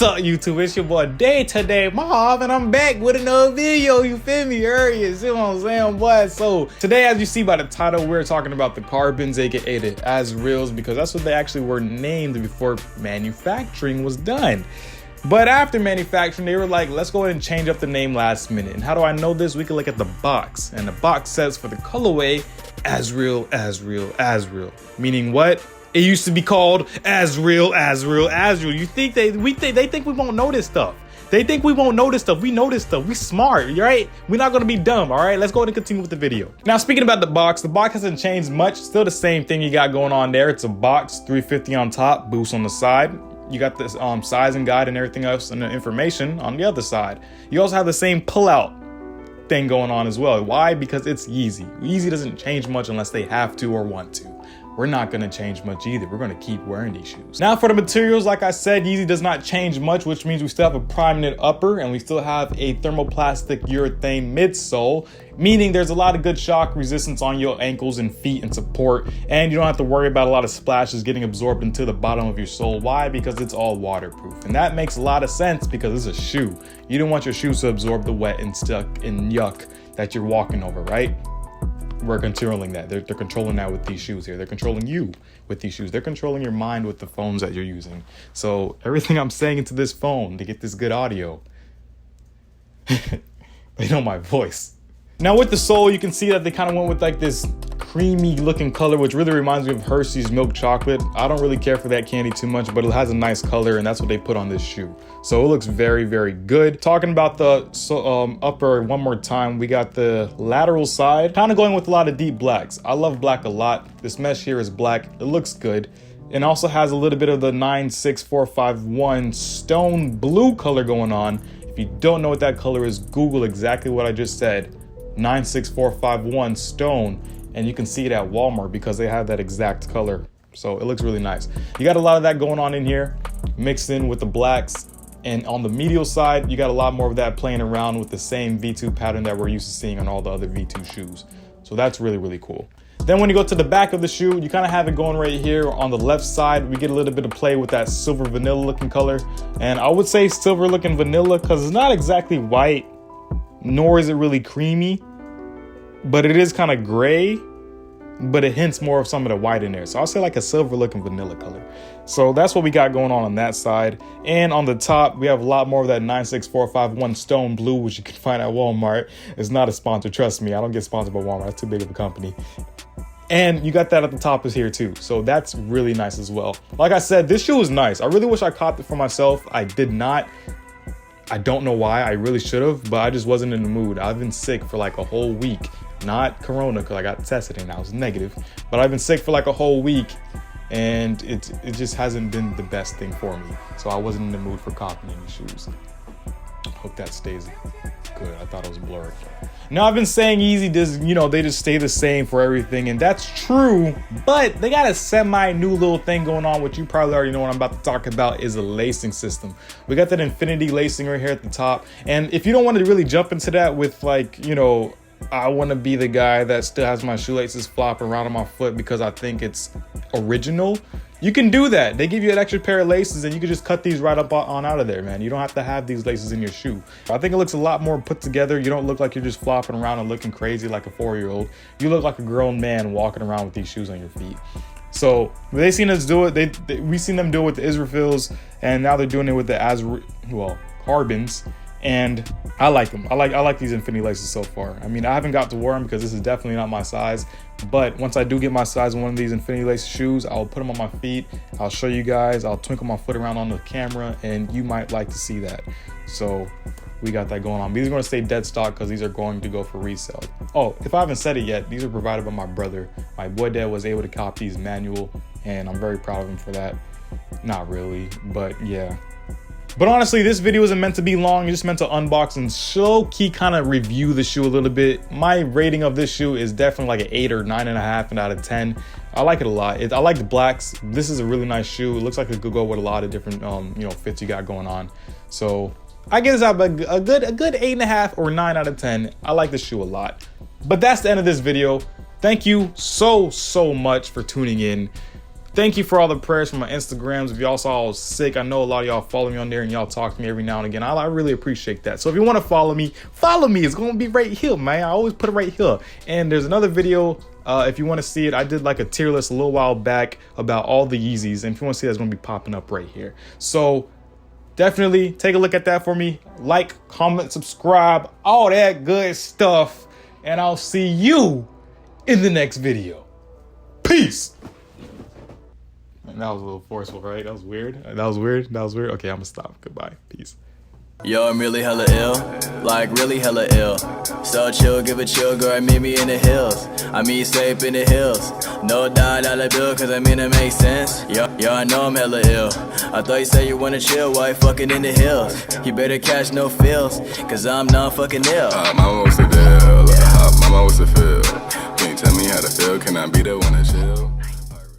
up, YouTube? It's your boy DayTodayMarv, and I'm back with another video. You feel me? You see what I'm saying, boy? So today, as you see by the title, we're talking about the carbons, aka the Azraels, because that's what they actually were named before manufacturing was done. But after manufacturing, they were like, let's go ahead and change up the name last minute. And how do I know this? We can look at the box, and the box says for the colorway, Azrael, Azrael, Azrael. Meaning what? It used to be called Azrael, Azrael, Azrael. You think they think we won't know this stuff. They think we won't know this stuff. We know this stuff. We smart, right? We're not gonna be dumb, all right? Let's go ahead and continue with the video. Now, speaking about the box hasn't changed much. Still the same thing you got going on there. It's a box, 350 on top, boost on the side. You got this sizing guide and everything else and the information on the other side. You also have the same pullout thing going on as well. Why? Because it's Yeezy. Yeezy doesn't change much unless they have to or want to. We're not gonna change much either. We're gonna keep wearing these shoes. Now for the materials, like I said, Yeezy does not change much, which means we still have a prime knit upper and we still have a thermoplastic urethane midsole, meaning there's a lot of good shock resistance on your ankles and feet and support, and you don't have to worry about a lot of splashes getting absorbed into the bottom of your sole. Why? Because it's all waterproof. And that makes a lot of sense because it's a shoe. You don't want your shoes to absorb the wet and stuck and yuck that you're walking over, right? We're controlling that. They're controlling that with these shoes here. They're controlling you with these shoes. They're controlling your mind with the phones that you're using. So everything I'm saying into this phone to get this good audio, they know my voice. Now with the sole, you can see that they kind of went with like this creamy looking color, which really reminds me of Hershey's milk chocolate. I don't really care for that candy too much, but it has a nice color and that's what they put on this shoe. So it looks very, very good. Talking about the upper one more time, we got the lateral side, kind of going with a lot of deep blacks. I love black a lot. This mesh here is black. It looks good. And also has a little bit of the 96451 stone blue color going on. If you don't know what that color is, Google exactly what I just said. 96451 stone, and you can see it at Walmart because they have that exact color. So it looks really nice. You got a lot of that going on in here, mixed in with the blacks. And on the medial side, you got a lot more of that playing around with the same V2 pattern that we're used to seeing on all the other V2 shoes. So that's really, really cool. Then when you go to the back of the shoe, you kind of have it going right here on the left side. We get a little bit of play with that silver vanilla looking color. And I would say silver looking vanilla because it's not exactly white, nor is it really creamy, but it is kind of gray, but it hints more of some of the white in there. So I'll say like a silver looking vanilla color. So that's what we got going on that side. And on the top, we have a lot more of that 96451 stone blue, which you can find at Walmart. It's not a sponsor, trust me. I don't get sponsored by Walmart. It's too big of a company. And you got that at the top is here too. So that's really nice as well. Like I said, this shoe is nice. I really wish I copped it for myself. I did not. I don't know why. I really should have, but I just wasn't in the mood. I've been sick for like a whole week. Not corona, because I got tested and I was negative, but I've been sick for like a whole week and it just hasn't been the best thing for me. So I wasn't in the mood for copying any shoes. Hope that stays good. I thought it was blurred. Now I've been saying Yeezy does, they just stay the same for everything, and that's true, but they got a semi-new little thing going on, which you probably already know what I'm about to talk about, is a lacing system. We got that infinity lacing right here at the top, and if you don't want to really jump into that with like, I want to be the guy that still has my shoelaces flopping around on my foot because I think it's original, you can do that. They give you an extra pair of laces and you can just cut these right up on out of there, man. You don't have to have these laces in your shoe. I think it looks a lot more put together. You don't look like you're just flopping around and looking crazy like a 4-year-old. You look like a grown man walking around with these shoes on your feet. So they seen us do it. We seen them do it with the Israfils, and now they're doing it with the carbons. And I like them. I like these infinity laces so far. I mean, I haven't got to wear them because this is definitely not my size. But once I do get my size in one of these infinity lace shoes, I'll put them on my feet. I'll show you guys. I'll twinkle my foot around on the camera, and you might like to see that. So we got that going on. These are going to stay dead stock because these are going to go for resale. Oh, if I haven't said it yet, these are provided by my brother. My boy dad was able to cop these manual, and I'm very proud of him for that. Not really, but yeah. But honestly, this video isn't meant to be long. It's just meant to unbox and show-key kind of review the shoe a little bit. My rating of this shoe is definitely like an 8 or 9.5 out of 10. I like it a lot. I like the blacks. This is a really nice shoe. It looks like it could go with a lot of different fits you got going on. So I give this out a good 8.5 or 9 out of 10. I like this shoe a lot. But that's the end of this video. Thank you so much for tuning in. Thank you for all the prayers from my Instagrams. If y'all saw I was sick, I know a lot of y'all follow me on there and y'all talk to me every now and again. I really appreciate that. So if you want to follow me. It's going to be right here, man. I always put it right here. And there's another video, if you want to see it. I did like a tier list a little while back about all the Yeezys. And if you want to see that, it's going to be popping up right here. So definitely take a look at that for me. Like, comment, subscribe, all that good stuff. And I'll see you in the next video. Peace. That was a little forceful, right? That was weird. Okay, I'm gonna stop. Goodbye. Peace. Yo, I'm really hella ill, like really hella ill. So chill, give a chill, girl, meet me in the hills. I mean safe in the hills. No $1 bill, cause I mean it makes sense. Yo, I know I'm hella ill. I thought you said you wanna chill while you fucking in the hills. You better catch no feels, cause I'm not fucking ill. Mama, what's the deal? Mama, what's the feel? Can you tell me how to feel? Can I be the one to chill?